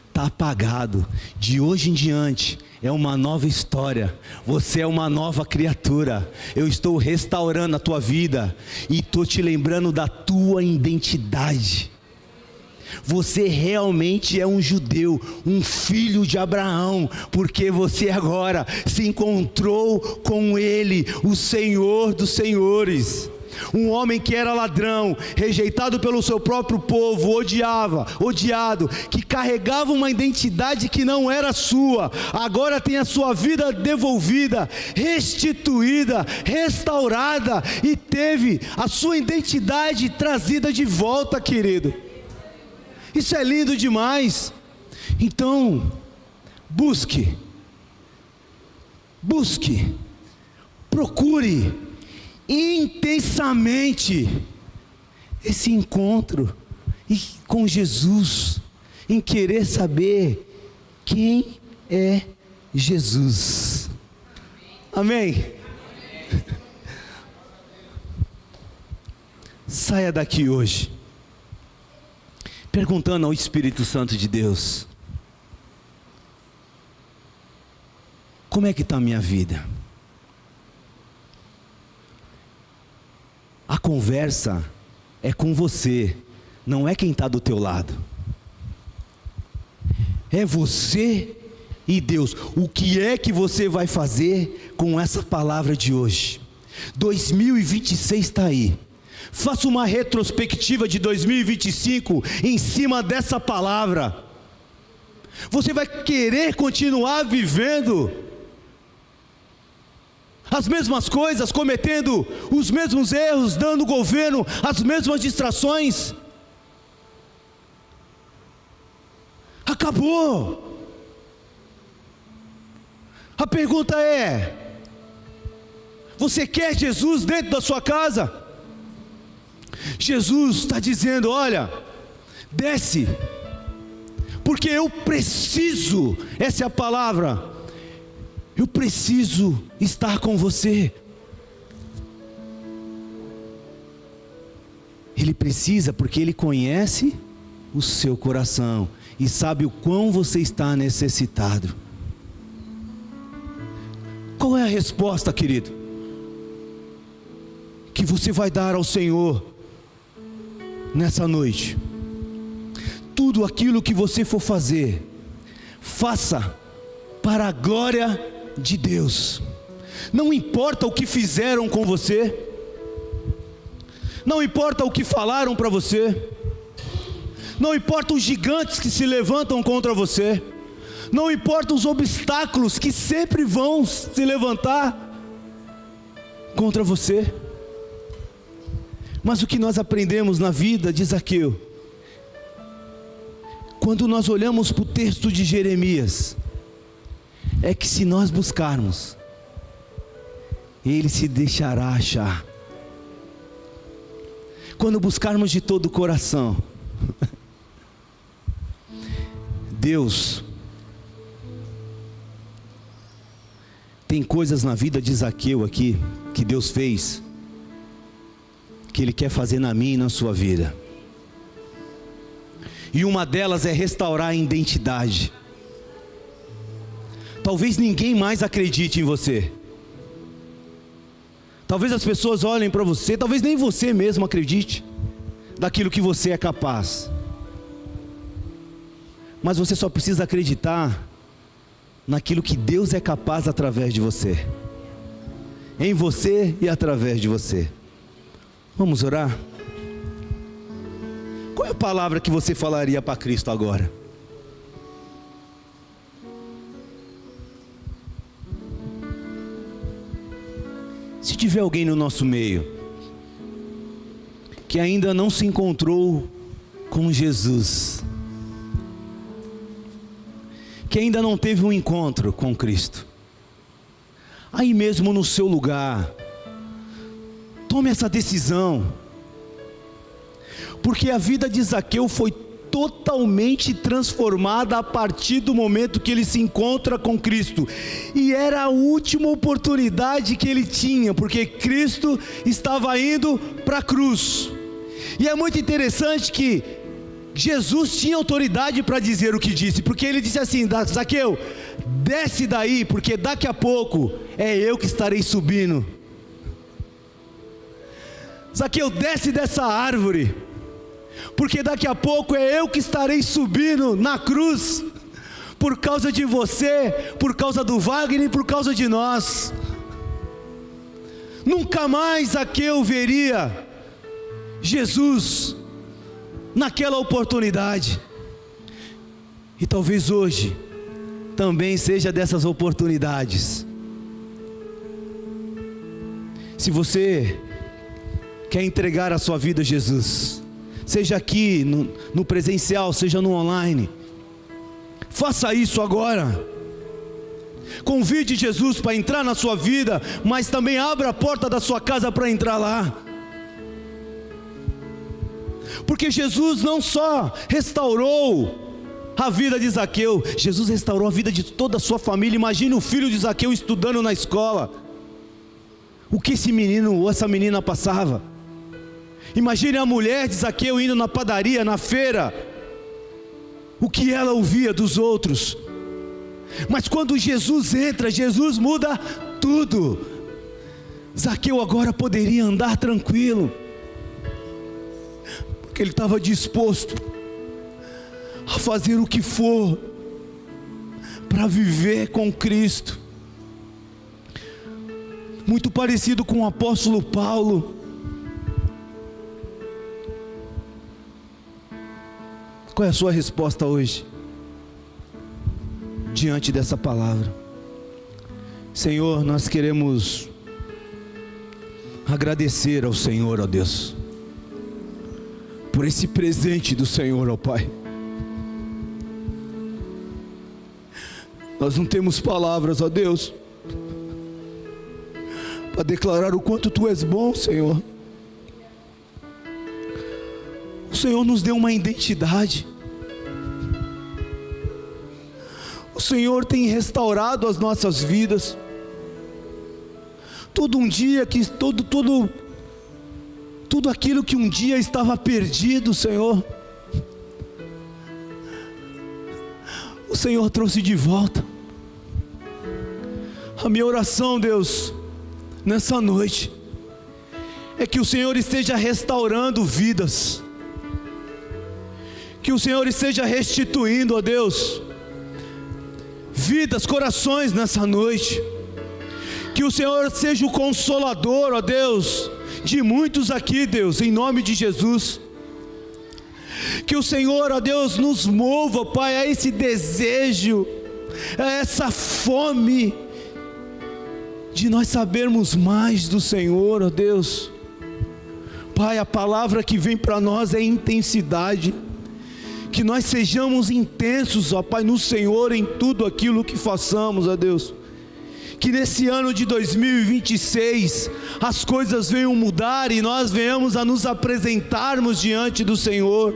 está apagado. De hoje em diante é uma nova história, você é uma nova criatura. Eu estou restaurando a tua vida e estou te lembrando da tua identidade. Você realmente é um judeu, um filho de Abraão, porque você agora se encontrou com Ele, o Senhor dos senhores. Um homem que era ladrão, rejeitado pelo seu próprio povo, odiado, que carregava uma identidade que não era sua, agora tem a sua vida devolvida, restituída, restaurada, e teve a sua identidade trazida de volta, querido. Isso é lindo demais. Então, busque, procure intensamente esse encontro com Jesus, em querer saber quem é Jesus. Amém? Saia daqui hoje perguntando ao Espírito Santo de Deus: como é que está a minha vida? A conversa é com você, não é quem está do teu lado. É você e Deus. O que é que você vai fazer com essa palavra de hoje? 2026 está aí. Faça uma retrospectiva de 2025 em cima dessa palavra. Você vai querer continuar vivendo as mesmas coisas, cometendo os mesmos erros, dando governo às mesmas distrações? Acabou. A pergunta é: você quer Jesus dentro da sua casa? Jesus está dizendo: olha, desce, porque eu preciso, essa é a palavra, eu preciso estar com você. Ele Precisa, porque Ele conhece o seu coração e sabe o quão você está necessitado. Qual é a resposta, querido, que você vai dar ao Senhor nessa noite? Tudo aquilo que você for fazer, faça para a glória de Deus. Não importa o que fizeram com você, não importa o que falaram para você, não importa os gigantes que se levantam contra você, não importa os obstáculos que sempre vão se levantar contra você. Mas o que nós aprendemos na vida de Zaqueu, quando nós olhamos para o texto de Jeremias, é que se nós buscarmos, Ele se deixará achar. Quando buscarmos de todo o coração, Deus tem coisas na vida de Zaqueu aqui, que Deus fez, que Ele quer fazer na minha e na sua vida. E uma delas é restaurar a identidade. Talvez ninguém mais acredite em você. Talvez as pessoas olhem para você, talvez nem você mesmo acredite daquilo que você é capaz. Mas você só precisa acreditar naquilo que Deus é capaz através de você. Em você e através de você. Vamos orar? Qual é a palavra que você falaria para Cristo agora? Se tiver alguém no nosso meio que ainda não se encontrou com Jesus, que ainda não teve um encontro com Cristo, aí mesmo no seu lugar, tome essa decisão, porque a vida de Zaqueu foi totalmente transformada a partir do momento que ele se encontra com Cristo, e era a última oportunidade que ele tinha, porque Cristo estava indo para a cruz. E é muito interessante que Jesus tinha autoridade para dizer o que disse, porque ele disse assim: Zaqueu, desce daí, porque daqui a pouco é eu que estarei subindo. Zaqueu, desce dessa árvore, porque daqui a pouco é eu que estarei subindo na cruz, por causa de você, por causa do Wagner e por causa de nós. Nunca mais Zaqueu veria Jesus naquela oportunidade, e talvez hoje também seja dessas oportunidades. Se você quer entregar a sua vida a Jesus, seja aqui no presencial, seja no online, faça isso agora. Convide Jesus para entrar na sua vida, mas também abra a porta da sua casa para entrar lá. Porque Jesus não só restaurou a vida de Zaqueu, Jesus restaurou a vida de toda a sua família. Imagine o filho de Zaqueu estudando na escola, o que esse menino ou essa menina passava. Imagine a mulher de Zaqueu indo na padaria, na feira, o que ela ouvia dos outros. Mas quando Jesus entra, Jesus muda tudo. Zaqueu agora poderia andar tranquilo, porque ele estava disposto a fazer o que for para viver com Cristo. Muito parecido com o apóstolo Paulo. Qual é a sua resposta hoje, diante dessa palavra? Senhor, nós queremos agradecer ao Senhor, ó Deus, por esse presente do Senhor, ó Pai. Nós não temos palavras, ó Deus, para declarar o quanto Tu és bom, Senhor. O Senhor nos deu uma identidade. O Senhor tem restaurado as nossas vidas. Todo um dia que todo tudo aquilo que um dia estava perdido, Senhor, o Senhor trouxe de volta. A minha oração, Deus, nessa noite, é que o Senhor esteja restaurando vidas, que o Senhor esteja restituindo, ó Deus, vidas, corações nessa noite, que o Senhor seja o consolador, ó Deus, de muitos aqui, Deus, em nome de Jesus. Que o Senhor, ó Deus, nos mova, Pai, a esse desejo, a essa fome de nós sabermos mais do Senhor, ó Deus. Pai, a palavra que vem para nós é intensidade. Que nós sejamos intensos, ó Pai, no Senhor, em tudo aquilo que façamos, ó Deus. Que nesse ano de 2026 as coisas venham mudar e nós venhamos a nos apresentarmos diante do Senhor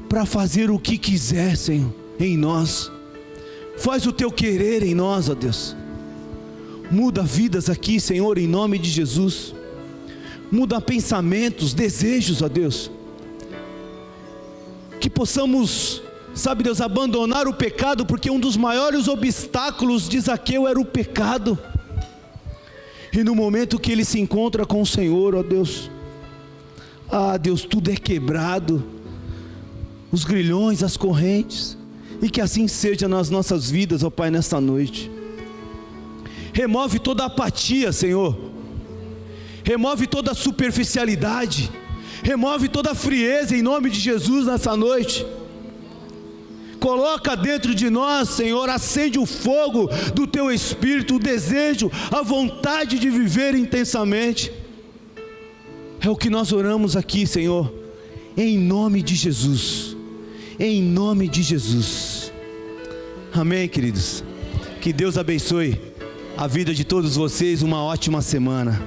para fazer o que quiser, Senhor, em nós. Faz o teu querer em nós, ó Deus. Muda vidas aqui, Senhor, em nome de Jesus. Muda pensamentos, desejos, ó Deus. Que possamos, sabe Deus, abandonar o pecado, porque um dos maiores obstáculos de Zaqueu era o pecado. E no momento que ele se encontra com o Senhor, ó Deus, Deus, tudo é quebrado, os grilhões, as correntes, e que assim seja nas nossas vidas, ó Pai, nesta noite. Remove toda a apatia, Senhor, remove toda a superficialidade, remove toda a frieza em nome de Jesus nessa noite. Coloca dentro de nós, Senhor, acende o fogo do Teu Espírito, o desejo, a vontade de viver intensamente. É o que nós oramos aqui, Senhor, em nome de Jesus, em nome de Jesus. Amém, queridos. Que Deus abençoe a vida de todos vocês, uma ótima semana.